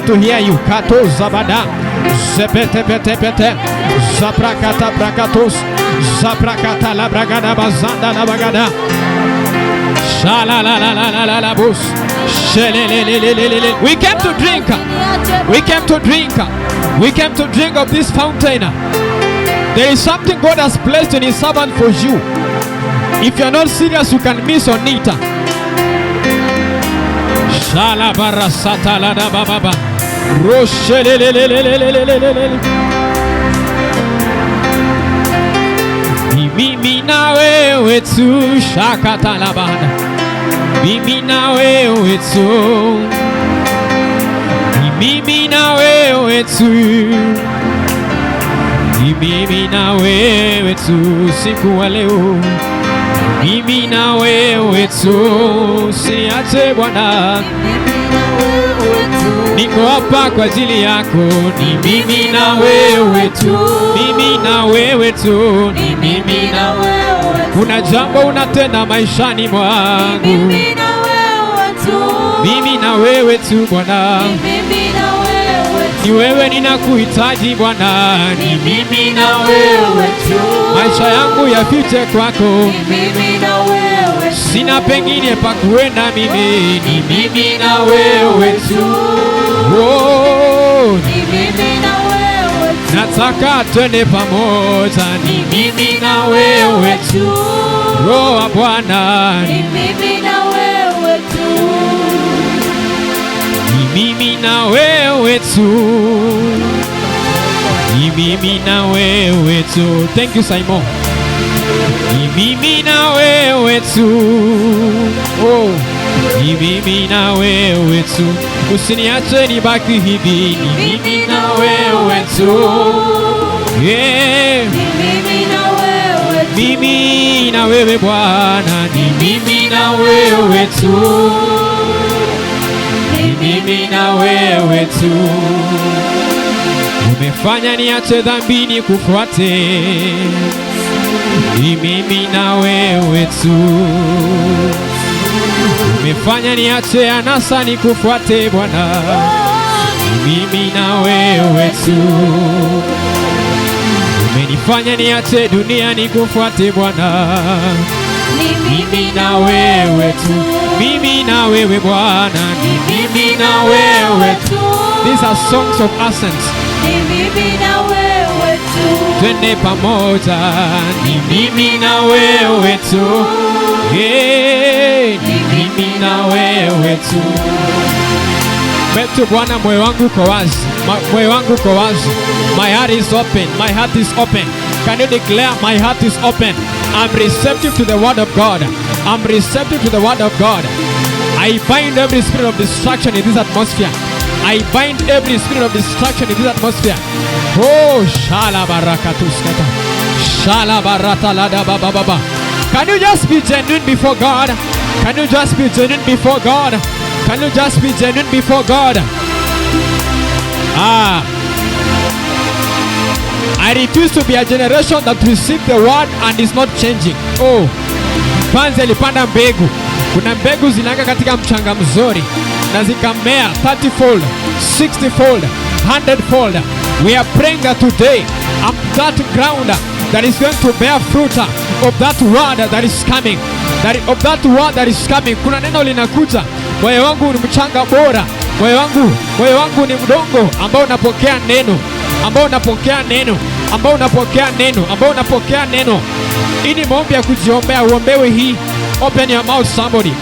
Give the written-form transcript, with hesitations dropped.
want to hear you. Kato zabada. Zepete pete pete. Zaprakata brakatos. Zaprakata la bragada bazanda la bagada. Shala la la la la la la bus. We came to drink. We came to drink. We came to drink of this fountain. There is something God has placed in His servant for you. If you are not serious, you can miss on it. Shala bara satala da baba. Mimi na wewe tu shakata la banda. Mimi na wewe tu. Mimi na wewe tu. Mimi na wewe tu siku wa leo. Mimi na wewe tu, siache Bwana. Niko hapa kwa ajili yako. Ni mimi na wewe tu. Mimi na wewe tu. Ni mimi na wewe tu. Kuna jambo unatenda maishani mwangu. Mimi na wewe tu. Mimi na wewe tu Bwana. Ni wewe ninakuhitaji Bwana. Ni mimi na wewe tu. Maisha yangu yafiche kwako. Ni mimi na wewe tu. Sina pengine pa kuenda mimi. Ni mimi na wewe tu. Oh, ni mimi na wewe tu. Nataka twende pamoja. Ni mimi na wewe tu. Roho wa Bwana. Ni mimi na wewe tu. Mimi na wewe tu. Mimi na wewe tu. Thank you Simon. Mimi na wewe tu. Oh, mimi na wewe tu. Usiniache nibaki hivi. Mimi na wewe tu. Yeah. Mimi na wewe tu. Mimi na wewe Bwana. Ni mimi na wewe tu. Mimi na wewe tu. Umefanya niache dhambi nikufuate. Mimi na wewe tu. Umefanya niache anasa nikufuate Bwana. Mimi na wewe tu. Umenifanya niache dunia nikufuate Bwana. Mimi na wewe tu. Mimi na wewe Bwana. Ni mimi na wewe tu. These are songs of ascent. Ni mimi na wewe tu. Twende pamoja. Ni mimi na wewe tu. Hey, ni mimi na wewe tu. Mtu Bwana, moyo wangu uko wazi. Moyo wangu uko wazi. My heart is open. My heart is open. Can you declare my heart is open? I'm receptive to the word of God. I'm receptive to the word of God. I bind every spirit of destruction in this atmosphere. I bind every spirit of destruction in this atmosphere. Oh, shala barakatuskata. Shala barata lada baba baba. Can you just be genuine before God? Can you just be genuine before God? Can you just be genuine before God? I refuse to be a generation that receives the word and is not changing. Oh, kwanza ilipanda mbegu. Kuna mbegu zinaanga katika mchanga mzuri na zikamea 30-fold, 60-fold, 100-fold. We are praying that today that ground that is going to bear fruit of that word that is coming. Of that word that is coming. Kuna neno linakuja. Moyo wangu ni mchanga bora. Moyo wangu ni mdongo ambao unapokea neno. Ambao unapokea neno. Ambao unapokea neno. Ambao unapokea neno. Hii ni maombi ya kujiombea, uombewe hii. Open your mouth somebody.